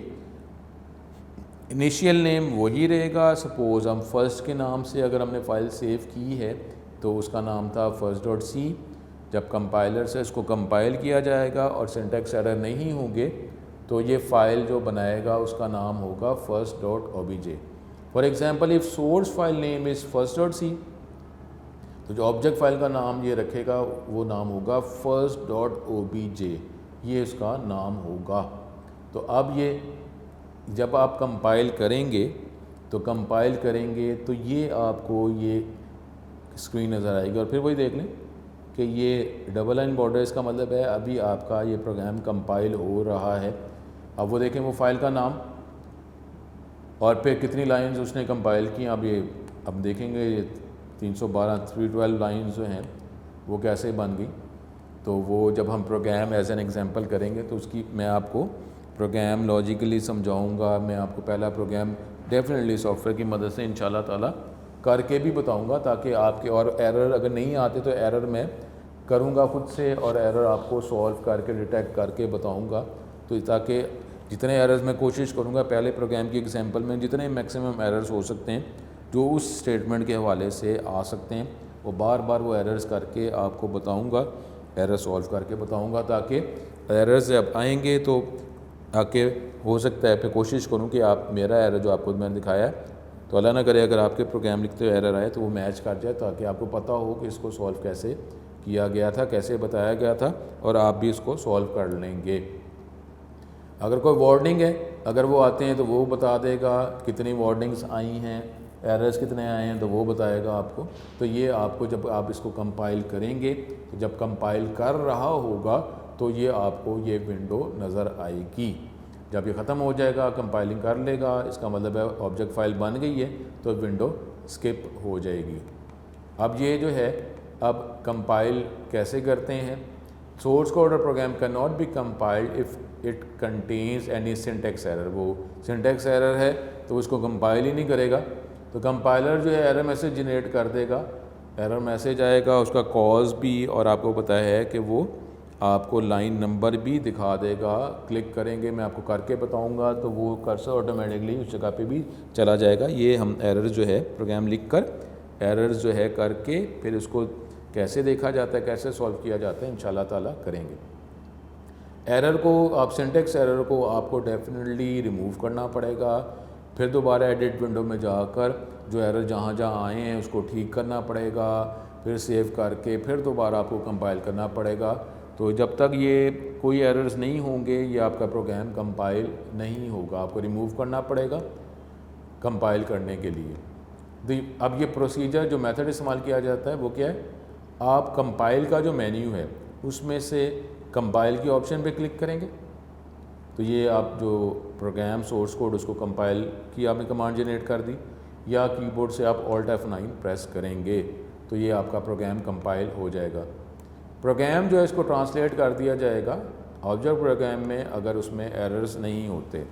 इनिशियल नेम वही रहेगा। सपोज़ हम फर्स्ट के नाम से अगर हमने फ़ाइल सेव की है तो उसका नाम था फर्स्ट डॉट सी। जब कंपाइलर से इसको कंपाइल किया जाएगा और सिंटैक्स एरर नहीं होंगे तो ये फ़ाइल जो बनाएगा उसका नाम होगा first dot OBJ. For example if source file name is first dot C, तो जो ऑब्जेक्ट फाइल का नाम ये रखेगा वो नाम होगा फर्स्ट डॉट ओबीजे, ये इसका नाम होगा। तो अब ये जब आप कंपाइल करेंगे तो ये आपको ये स्क्रीन नज़र आएगी। और फिर वही देख लें कि ये डबल लाइन बॉर्डर, इसका मतलब है अभी आपका ये प्रोग्राम कंपाइल हो रहा है। अब वो देखें वो फाइल का नाम और फिर कितनी लाइंस उसने कंपाइल की। अब देखेंगे ये 312 लाइंस जो हैं वो कैसे बन गई। तो वो जब हम प्रोग्राम एज एन एग्जांपल करेंगे तो उसकी मैं आपको प्रोग्राम लॉजिकली समझाऊंगा। मैं आपको पहला प्रोग्राम डेफिनेटली सॉफ्टवेयर की मदद से इंशाल्लाह ताला करके भी बताऊंगा, ताकि आपके और एरर अगर नहीं आते तो एरर मैं करूंगा खुद से और एरर आपको सॉल्व करके डिटेक्ट करके बताऊंगा। तो ताकि जितने एरर्स मैं कोशिश करूंगा पहले प्रोग्राम की एग्जांपल में जितने मैक्सिमम एरर्स हो सकते हैं जो उस स्टेटमेंट के हवाले से आ सकते हैं वो बार बार वो एरर्स करके आपको बताऊँगा, एरर सॉल्व करके बताऊँगा, ताकि एरर्स जब आएंगे तो आके हो सकता है फिर कोशिश करूँ कि आप मेरा एरर जो आपको मैंने दिखाया है तो अल्लाह ना करे अगर आपके प्रोग्राम लिखते हुए एरर आए तो वो मैच कर जाए, ताकि आपको पता हो कि इसको सॉल्व कैसे किया गया था, कैसे बताया गया था और आप भी इसको सॉल्व कर लेंगे। अगर कोई वार्निंग है, अगर वो आते हैं तो वो बता देगा कितनी वार्निंग्स आई हैं, एरर्स कितने आए हैं तो वो बताएगा आपको। तो ये आपको जब आप इसको कंपाइल करेंगे तो जब कंपाइल कर रहा होगा तो ये आपको ये विंडो नज़र आएगी। जब ये ख़त्म हो जाएगा, कंपाइलिंग कर लेगा, इसका मतलब है ऑब्जेक्ट फ़ाइल बन गई है, तो विंडो स्किप हो जाएगी। अब ये जो है अब कंपाइल कैसे करते हैं। सोर्स कोड और program can not be compiled if it contains any syntax error. वो सिंटैक्स एरर है तो उसको कंपाइल ही नहीं करेगा। तो कंपाइलर जो है एरर मैसेज जनरेट कर देगा, एरर मैसेज आएगा, उसका कॉज भी और आपको पता है कि वो आपको लाइन नंबर भी दिखा देगा। क्लिक करेंगे, मैं आपको करके बताऊंगा, तो वो कर्सर ऑटोमेटिकली उस जगह पे भी चला जाएगा। ये हम एरर जो है प्रोग्राम लिखकर एरर्स जो है करके फिर उसको कैसे देखा जाता है, कैसे सॉल्व किया जाता है, इंशाल्लाह ताला करेंगे। एरर को आप सिंटैक्स एरर को आपको डेफिनेटली रिमूव करना पड़ेगा। फिर दोबारा एडिट विंडो में जाकर जो एरर जहाँ जहाँ आए हैं उसको ठीक करना पड़ेगा, फिर सेव करके फिर दोबारा आपको कंपाइल करना पड़ेगा। तो जब तक ये कोई एरर्स नहीं होंगे ये आपका प्रोग्राम कंपाइल नहीं होगा, आपको रिमूव करना पड़ेगा कंपाइल करने के लिए। अब ये प्रोसीजर जो मेथड इस्तेमाल किया जाता है वो क्या है, आप कंपाइल का जो मेन्यू है उसमें से कंपाइल के ऑप्शन पे क्लिक करेंगे तो ये आप जो प्रोग्राम सोर्स कोड उसको कंपाइल की आपने कमांड जनरेट कर दी, या कीबोर्ड से आप Alt F9 प्रेस करेंगे तो ये आपका प्रोग्राम कंपाइल हो जाएगा। प्रोग्राम जो है इसको ट्रांसलेट कर दिया जाएगा ऑब्जेक्ट प्रोग्राम में अगर उसमें एरर्स नहीं होते।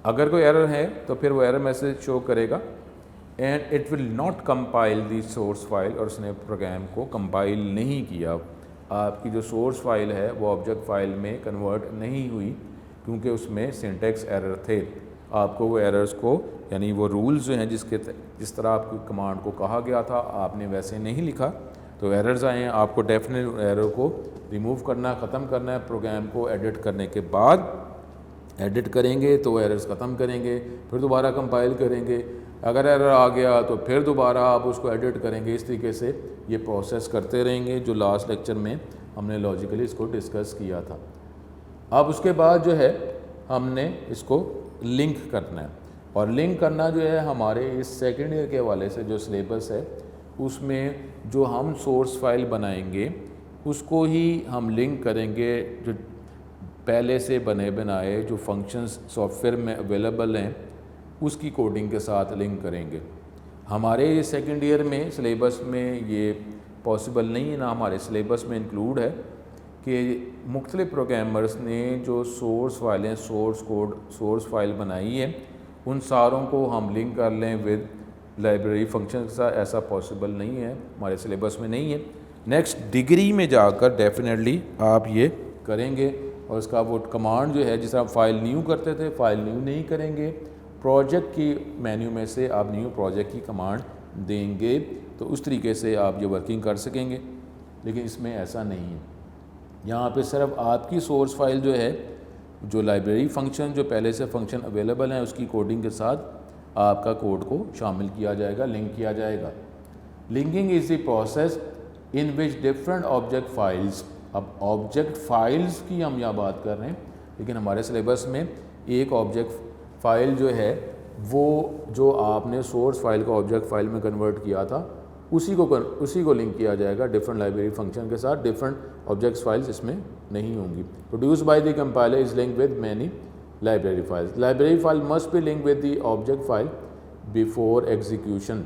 अगर कोई एरर है तो फिर वो एरर मैसेज शो करेगा and it will not compile the source file, और उसने प्रोग्राम को कंपाइल नहीं किया। आपकी जो सोर्स फाइल है वो ऑब्जेक्ट फाइल में कन्वर्ट नहीं हुई क्योंकि उसमें सिंटैक्स एरर थे। आपको वो एरर्स को यानी वो रूल्स जो हैं जिस तरह आपकी कमांड को कहा गया था आपने वैसे नहीं लिखा तो एरर्स आए हैं। आपको डेफिनेट एरर को रिमूव करना, ख़त्म करना है। प्रोग्राम को एडिट करने के बाद एडिट करेंगे तो एरर्स ख़त्म करेंगे, फिर दोबारा कंपाइल करेंगे। अगर एरर आ गया तो फिर दोबारा आप उसको एडिट करेंगे। इस तरीके से ये प्रोसेस करते रहेंगे जो लास्ट लेक्चर में हमने लॉजिकली इसको डिस्कस किया था। अब उसके बाद जो है हमने इसको लिंक करना है, और लिंक करना जो है हमारे इस सेकेंड ईयर के हवाले से जो सिलेबस है उसमें जो हम सोर्स फाइल बनाएंगे उसको ही हम लिंक करेंगे। जो पहले से बने बनाए जो फंक्शंस सॉफ्टवेयर में अवेलेबल हैं उसकी कोडिंग के साथ लिंक करेंगे। हमारे सेकेंड ईयर में सिलेबस में ये पॉसिबल नहीं है, ना हमारे सिलेबस में इंक्लूड है कि मुख्तलिफ प्रोग्रामर्स ने जो सोर्स फाइलें, सोर्स कोड, सोर्स फाइल बनाई है उन सारों को हम लिंक कर लें विद लाइब्रेरी फंक्शन के साथ। ऐसा पॉसिबल नहीं है, हमारे सिलेबस में नहीं है। नेक्स्ट डिग्री में जाकर डेफिनेटली आप ये करेंगे और उसका वो कमांड जो है, जिस तरह फाइल न्यू करते थे, फाइल न्यू नहीं करेंगे, प्रोजेक्ट की मेन्यू में से आप न्यू प्रोजेक्ट की कमांड देंगे, तो उस तरीके से आप ये वर्किंग कर सकेंगे। लेकिन इसमें ऐसा नहीं है, यहाँ पे सिर्फ आपकी सोर्स फाइल जो है, जो लाइब्रेरी फंक्शन जो पहले से फंक्शन अवेलेबल हैं उसकी कोडिंग के साथ आपका कोड को शामिल किया जाएगा, लिंक किया जाएगा। Linking is the process in which different object files, अब ऑब्जेक्ट फाइल्स की हम यहाँ बात कर रहे हैं, लेकिन हमारे सिलेबस में एक ऑब्जेक्ट फ़ाइल जो है वो जो आपने सोर्स फाइल को ऑब्जेक्ट फाइल में कन्वर्ट किया था उसी को लिंक किया जाएगा डिफरेंट लाइब्रेरी फंक्शन के साथ। डिफरेंट ऑब्जेक्ट फाइल्स इसमें नहीं होंगी। Produce by the compiler is link with many library files. Library file must be link with the object file before execution.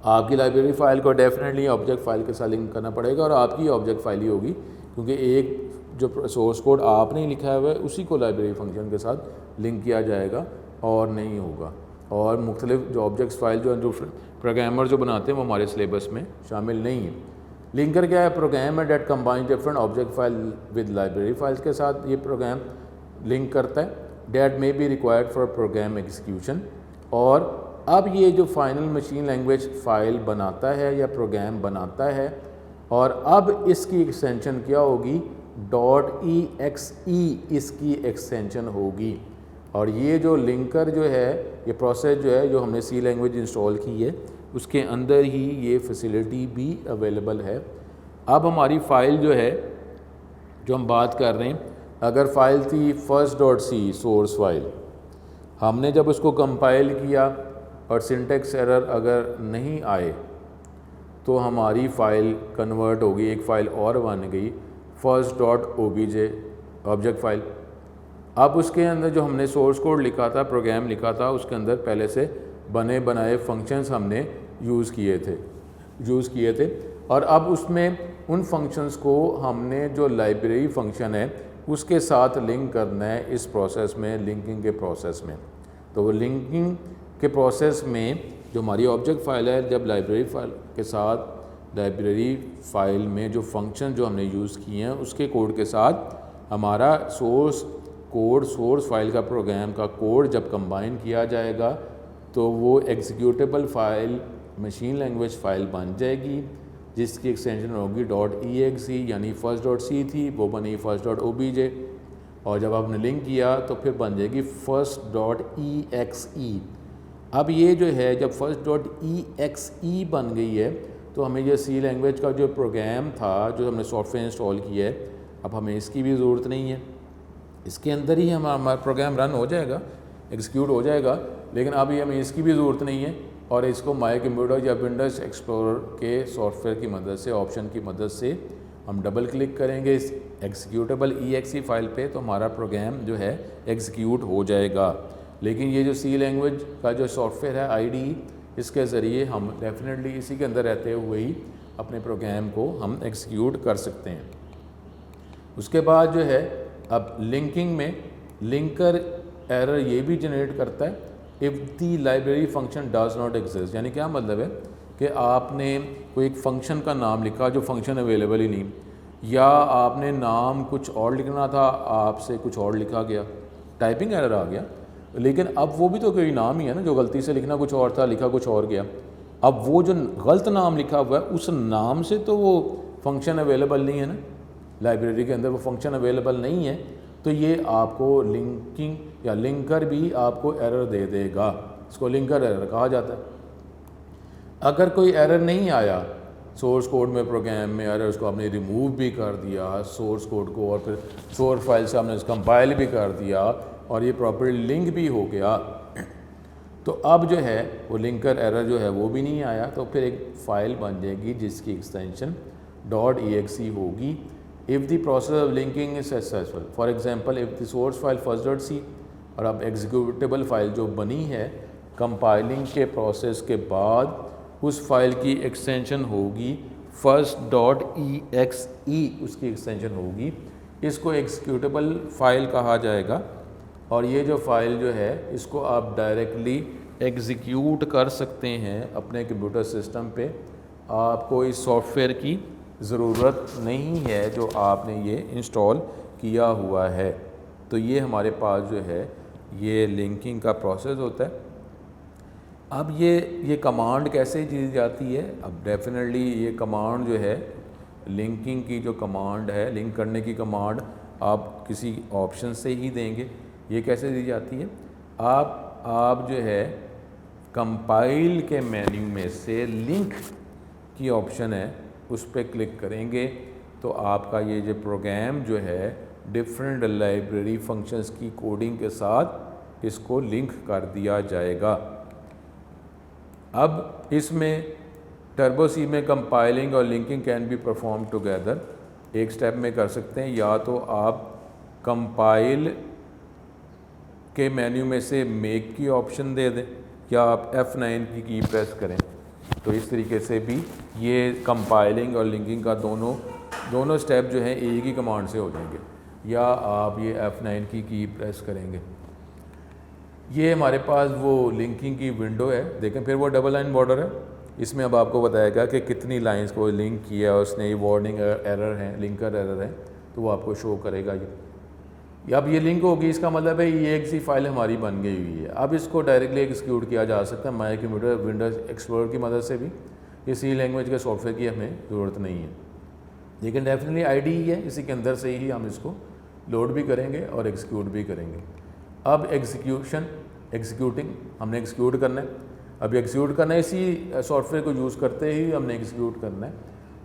आपकी लाइब्रेरी फ़ाइल को डेफिनेटली ऑब्जेक्ट फ़ाइल के साथ link करना पड़ेगा और आपकी ऑब्जेक्ट फ़ाइल ही होगी, क्योंकि एक जो सोर्स कोड आपने लिखा हुआ है उसी को लाइब्रेरी फंक्शन के साथ लिंक किया जाएगा और नहीं होगा। और मुख्तलिफ जो ऑब्जेक्ट्स फ़ाइल जो प्रोग्रामर जो बनाते हैं वो हमारे सिलेबस में शामिल नहीं है। लिंकर क्या है? प्रोग्राम है that combine different object file with library files के साथ ये प्रोग्राम लिंक करता है। That may be required for program execution. और अब ये जो फाइनल मशीन लैंग्वेज फ़ाइल बनाता है या प्रोग्राम बनाता है, और अब इसकी एक्सटेंशन क्या होगी? .exe इसकी एक्सटेंशन होगी। और ये जो लिंकर जो है, ये प्रोसेस जो है, जो हमने सी लैंग्वेज इंस्टॉल की है उसके अंदर ही ये फैसिलिटी भी अवेलेबल है। अब हमारी फ़ाइल जो है, जो हम बात कर रहे हैं, अगर फ़ाइल थी first.c सोर्स फाइल, हमने जब उसको कंपाइल किया और सिंटेक्स एरर अगर नहीं आए तो हमारी फ़ाइल कन्वर्ट होगी, एक फ़ाइल और बन गई first.obj ऑब्जेक्ट फ़ाइल। अब उसके अंदर जो हमने सोर्स कोड लिखा था, प्रोग्राम लिखा था, उसके अंदर पहले से बने बनाए फंक्शंस हमने यूज़ किए थे और अब उसमें उन फंक्शंस को हमने जो लाइब्रेरी फंक्शन है उसके साथ लिंक करना है इस प्रोसेस में, लिंकिंग के प्रोसेस में। तो वो लिंकिंग के प्रोसेस में जो हमारी ऑब्जेक्ट फ़ाइल है, जब लाइब्रेरी फ़ाइल के साथ लाइब्रेरी फ़ाइल में जो फंक्शन जो हमने यूज़ किए हैं उसके कोड के साथ हमारा सोर्स कोड, सोर्स फाइल का प्रोग्राम का कोड जब कंबाइन किया जाएगा तो वो executable file machine language file बन जाएगी, जिसकी एक्सटेंशन होगी .exe, यानी first.c थी वो बनी first.obj, और जब आपने लिंक किया तो फिर बन जाएगी first.exe। अब ये जो है, जब first.exe बन गई है तो हमें ये सी लैंग्वेज का जो प्रोग्राम था, जो हमने सॉफ्टवेयर इंस्टॉल किया है, अब हमें इसकी भी ज़रूरत नहीं है। इसके अंदर ही हमारा प्रोग्राम रन हो जाएगा, एग्जीक्यूट हो जाएगा, लेकिन अभी हमें इसकी भी ज़रूरत नहीं है। और इसको माई कंप्यूटर या विंडोज़ एक्सप्लोरर के सॉफ्टवेयर की मदद से, ऑप्शन की मदद से हम डबल क्लिक करेंगे इस एग्जीक्यूटेबल exe फ़ाइल पे, तो हमारा प्रोग्राम जो है एग्जीक्यूट हो जाएगा। लेकिन ये जो सी लैंग्वेज का जो सॉफ्टवेयर है IDE, इसके ज़रिए हम डेफिनेटली इसी के अंदर रहते हुए ही अपने प्रोग्राम को हम एग्जीक्यूट कर सकते हैं। उसके बाद जो है, अब लिंकिंग में लिंकर एरर ये भी जनरेट करता है if the library function does not exist. यानी क्या मतलब है कि आपने कोई एक फ़ंक्शन का नाम लिखा जो फ़ंक्शन अवेलेबल ही नहीं, या आपने नाम कुछ और लिखना था, आपसे कुछ और लिखा गया, टाइपिंग एरर आ गया। लेकिन अब वो भी तो कोई नाम ही है ना, जो गलती से लिखना कुछ और था, लिखा कुछ और गया। अब वो जो गलत नाम लिखा हुआ है उस नाम से तो वो फंक्शन अवेलेबल नहीं है ना, लाइब्रेरी के अंदर वो फंक्शन अवेलेबल नहीं है, तो ये आपको लिंकिंग या लिंकर भी आपको एरर दे देगा। इसको लिंकर एरर कहा जाता है। अगर कोई एरर नहीं आया सोर्स कोड में, प्रोग्राम में एरर, उसको आपने रिमूव भी कर दिया सोर्स कोड को, और फिर सोर्स फाइल से आपने कंपाइल भी कर दिया और ये प्रॉपर्ली लिंक भी हो गया, तो अब जो है वो लिंकर एरर जो है वो भी नहीं आया, तो फिर एक फ़ाइल बन जाएगी जिसकी एक्सटेंशन .exe होगी। If the process of linking is successful, for example if the source file first.c, और अब एग्जीक्यूटेबल फाइल जो बनी है कंपाइलिंग के प्रोसेस के बाद उस फाइल की एक्सटेंशन होगी first.exe, उसकी एक्सटेंशन होगी, इसको एग्जीक्यूटेबल फाइल कहा जाएगा। और ये जो फाइल जो है इसको आप डायरेक्टली एग्जीक्यूट कर सकते हैं अपने कंप्यूटर सिस्टम पे, आपको इस सॉफ्टवेयर की ज़रूरत नहीं है जो आपने ये इंस्टॉल किया हुआ है। तो ये हमारे पास जो है ये लिंकिंग का प्रोसेस होता है। अब ये कमांड कैसे दी जाती है? अब डेफिनेटली ये कमांड जो है लिंकिंग की जो कमांड है, लिंक करने की कमांड आप किसी ऑप्शन से ही देंगे। ये कैसे दी जाती है? आप जो है कंपाइल के मेन्यू में से लिंक की ऑप्शन है उस पर क्लिक करेंगे तो आपका ये जो प्रोग्राम जो है डिफरेंट लाइब्रेरी फंक्शंस की कोडिंग के साथ इसको लिंक कर दिया जाएगा। अब इसमें टर्बो सी में कंपाइलिंग और linking can be perform together, एक स्टेप में कर सकते हैं। या तो आप कंपाइल के मेन्यू में से मेक की ऑप्शन दे दें या आप F9 की प्रेस करें, तो इस तरीके से भी ये कंपाइलिंग और लिंकिंग का दोनों स्टेप जो है एक ही कमांड से हो जाएंगे। या आप ये F9 की प्रेस करेंगे। ये हमारे पास वो लिंकिंग की विंडो है, देखें फिर वो डबल लाइन बॉर्डर है, इसमें अब आपको बताएगा कि कितनी लाइंस को लिंक किया उसने, ये वार्निंग एरर है, लिंकर एरर है, तो वो आपको शो करेगा ये। अब ये लिंक होगी, इसका मतलब है ये एक सी फाइल हमारी बन गई हुई है। अब इसको डायरेक्टली एग्जीक्यूट किया जा सकता है माई कंप्यूटर विंडोज एक्सप्लोरर की मदद से भी। ये सी लैंग्वेज के सॉफ्टवेयर की हमें ज़रूरत नहीं है, लेकिन डेफिनेटली आईडी ही है, इसी के अंदर से ही हम इसको लोड भी करेंगे और एग्जीक्यूट भी करेंगे। अब एग्जीक्यूटिंग हमने एग्जीक्यूट करना है। अब एग्जीक्यूट करना है, इसी सॉफ्टवेयर को यूज़ करते ही हमने एग्जीक्यूट करना है।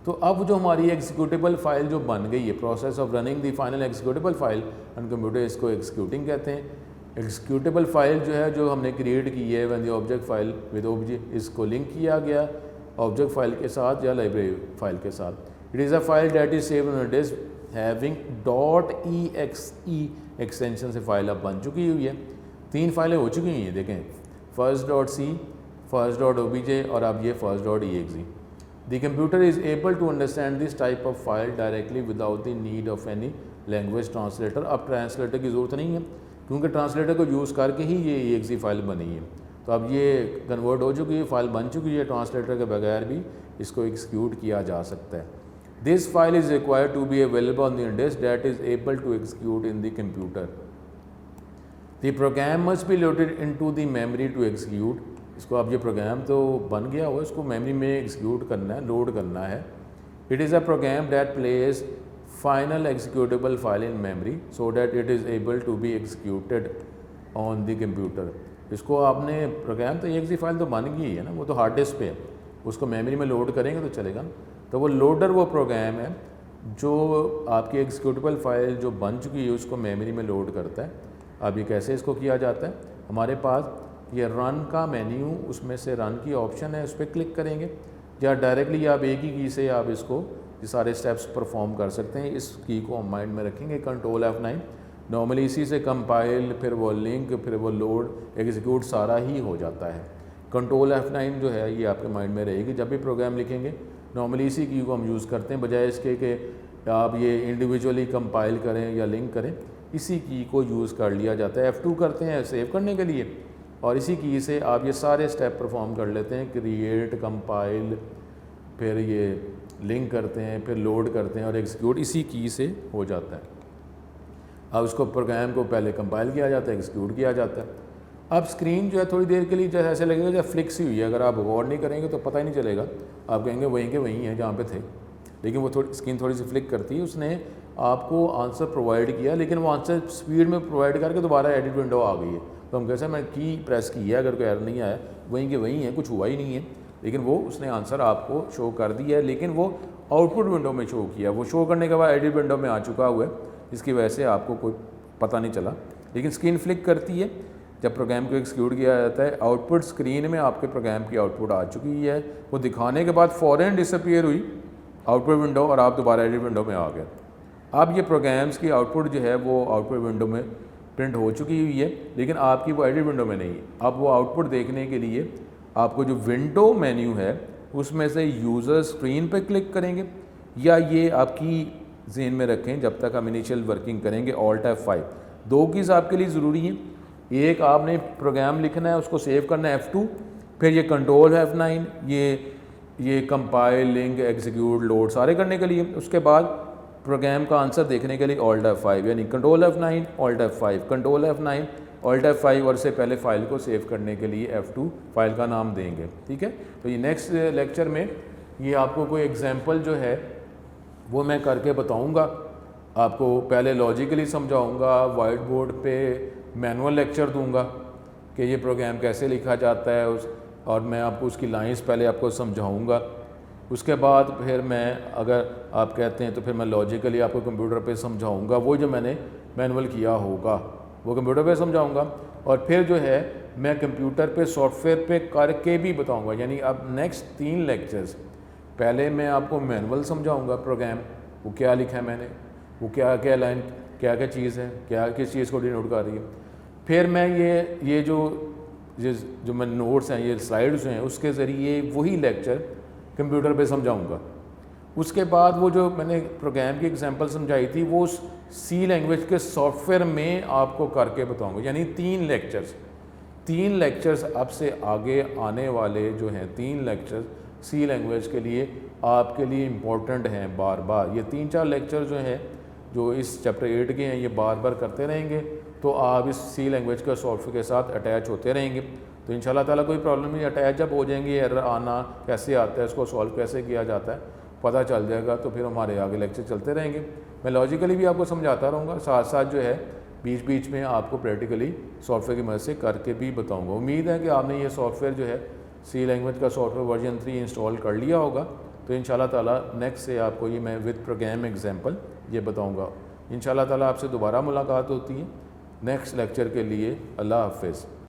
तो अब जो हमारी एग्जीक्यूटेबल फाइल जो बन गई है, process of running the final executable file on computer, इसको एग्जीक्यूटिंग कहते हैं। एग्जीक्यूटेबल फाइल जो है जो हमने क्रिएट की है when the object file with object, इसको लिंक किया गया ऑब्जेक्ट फाइल के साथ या लाइब्रेरी फाइल के साथ। It is a file that is saved on disk having .exe extension से फाइल अब बन चुकी हुई है। 3 फाइलें हो चुकी हैं, देखें first.c, first.obj और अब ये first.exe। The computer is able to understand this type of file directly without the need of any language translator। अब ट्रांसलेटर की ज़रूरत नहीं है क्योंकि ट्रांसलेटर को यूज़ करके ही ये exe फाइल बनी है। तो अब ये कन्वर्ट हो चुकी है, फाइल बन चुकी है, ट्रांसलेटर के बगैर भी इसको एग्जीक्यूट किया जा सकता है। This file is required to be available on the disk that is able to execute in the computer। The program must be loaded into the memory to execute। इसको अब ये प्रोग्राम तो बन गया हो, इसको मेमोरी में एग्जीक्यूट करना है, लोड करना है। It is a program that place final executable file in memory so that it is able to be executed on the computer. इसको आपने प्रोग्राम तो एक सी फाइल तो बन गई है ना, वो तो हार्ड डिस्क पे है, उसको मेमोरी में लोड करेंगे तो चलेगा। तो वो लोडर वो प्रोग्राम है जो आपकी एग्जीक्यूटेबल फाइल जो बन चुकी है उसको मेमोरी में लोड करता है। अब ये कैसे इसको किया जाता है? हमारे पास ये रन का मेन्यू, उसमें से रन की ऑप्शन है, उस पर क्लिक करेंगे या डायरेक्टली आप एक ही की से आप इसको ये सारे स्टेप्स परफॉर्म कर सकते हैं। इस की को हम माइंड में रखेंगे, कंट्रोल F9। नॉर्मली इसी से कंपाइल, फिर वो लिंक, फिर वो लोड, एग्जीक्यूट सारा ही हो जाता है। कंट्रोल F9 जो है ये आपके माइंड में रहेगी जब भी प्रोग्राम लिखेंगे। नॉर्मली इसी की को हम यूज़ करते हैं, बजाय इसके कि आप ये इंडिविजुअली कंपाइल करें या लिंक करें, इसी की को यूज़ कर लिया जाता है। F2 करते हैं सेव करने के लिए और इसी की से आप ये सारे स्टेप परफॉर्म कर लेते हैं, क्रिएट, कंपाइल, फिर ये लिंक करते हैं, फिर लोड करते हैं और एग्जीक्यूट इसी की से हो जाता है। अब उसको प्रोग्राम को पहले कंपाइल किया जाता है, एग्जीक्यूट किया जाता है। अब स्क्रीन जो है थोड़ी देर के लिए जैसे ऐसे लगेगा जब फ्लिक्स हुई है, अगर आप गौर नहीं करेंगे तो पता ही नहीं चलेगा, आप कहेंगे वहीं के वहीं है जहाँ पे थे, लेकिन वो स्क्रीन थोड़ी सी फ्लिक करती है। उसने आपको आंसर प्रोवाइड किया लेकिन वो आंसर स्पीड में प्रोवाइड करके दोबारा एडिट विंडो आ गई है। तो हम कैसे, मैं की प्रेस की है, अगर कोई एरर नहीं आया, वहीं के वहीं है, कुछ हुआ ही नहीं है, लेकिन वो उसने आंसर आपको शो कर दिया है, लेकिन वो आउटपुट विंडो में शो किया। वो शो करने के बाद एडिट विंडो में आ चुका हुआ है, इसकी वजह से आपको कोई पता नहीं चला, लेकिन स्क्रीन फ्लिक करती है जब प्रोग्राम को एक्जीक्यूट किया जाता है। आउटपुट स्क्रीन में आपके प्रोग्राम की आउटपुट आ चुकी है, वो दिखाने के बाद फ़ौरन डिसअपीयर हुई आउटपुट विंडो और आप दोबारा एडिट विंडो में आ गए। अब ये प्रोग्राम्स की आउटपुट जो है वो आउटपुट विंडो में प्रिंट हो चुकी हुई है, लेकिन आपकी वो एडिट विंडो में नहीं है। अब वो आउटपुट देखने के लिए आपको जो विंडो मेन्यू है उसमें से यूज़र स्क्रीन पर क्लिक करेंगे, या ये आपकी ज़हन में रखें जब तक हम इनिशियल वर्किंग करेंगे Alt F5। दो कीज़ आपके लिए ज़रूरी हैं। एक आपने प्रोग्राम लिखना है, उसको सेव करना है F2, फिर ये कंट्रोल F9, ये कंपाइल, लिंक, एग्जीक्यूट, लोड सारे करने के लिए। उसके बाद प्रोग्राम का आंसर देखने के लिए Alt F5, यानी control F9 Alt F5, control F9 Alt F5, और से पहले फ़ाइल को सेव करने के लिए F2 फाइल का नाम देंगे। ठीक है, तो ये नेक्स्ट लेक्चर में ये आपको कोई एग्जांपल जो है वो मैं करके बताऊंगा। आपको पहले लॉजिकली समझाऊंगा, वाइट बोर्ड पे मैनुअल लेक्चर दूंगा कि ये प्रोग्राम कैसे लिखा जाता है और मैं आपको उसकी लाइंस पहले आपको समझाऊंगा। उसके बाद फिर मैं, अगर आप कहते हैं तो फिर मैं लॉजिकली आपको कंप्यूटर पे समझाऊंगा, वो जो मैंने मैनुअल किया होगा वो कंप्यूटर पे समझाऊंगा। और फिर जो है मैं कंप्यूटर पे सॉफ्टवेयर पे करके भी बताऊंगा। यानी अब नेक्स्ट 3 लेक्चर्स, पहले मैं आपको मैनुअल समझाऊंगा प्रोग्राम, वो क्या लिखा है मैंने, वो क्या क्या लाइन, क्या क्या चीज़ है, क्या किस चीज़ को डिनोट कर रही है। फिर मैं ये जो मैं नोट्स हैं, ये स्लाइड्स हैं, उसके ज़रिए वही लेक्चर कंप्यूटर पे समझाऊंगा। उसके बाद वो जो मैंने प्रोग्राम की एग्जांपल समझाई थी वो सी लैंग्वेज के सॉफ्टवेयर में आपको करके बताऊंगा। यानी 3 लेक्चर्स अब से आगे आने वाले जो हैं 3 लेक्चर्स सी लैंग्वेज के लिए आपके लिए इम्पोर्टेंट हैं बार बार। ये 3-4 लेक्चर जो हैं जो इस चैप्टर 8 के हैं ये बार बार करते रहेंगे, तो आप इस सी लैंग्वेज के सॉफ्टवेयर के साथ अटैच होते रहेंगे। तो इंशाल्लाह ताला कोई प्रॉब्लम नहीं, अटैच जब हो जाएंगे, एरर आना कैसे आता है, उसको सॉल्व कैसे किया जाता है पता चल जाएगा, तो फिर हमारे आगे लेक्चर चलते रहेंगे। मैं लॉजिकली भी आपको समझाता रहूँगा, साथ साथ जो है बीच बीच में आपको प्रैक्टिकली सॉफ्टवेयर की मदद से करके भी बताऊँगा। उम्मीद है कि आपने ये सॉफ्टवेयर जो है सी लैंग्वेज का सॉफ्टवेयर वर्जन 3 इंस्टॉल कर लिया होगा। तो इंशाल्लाह ताला नेक्स्ट से आपको ये मैं विद प्रोग्राम एग्जांपल ये बताऊँगा। इंशाल्लाह ताला आपसे दोबारा मुलाकात होती है नेक्स्ट लेक्चर के लिए। अल्लाह हाफ़िज़।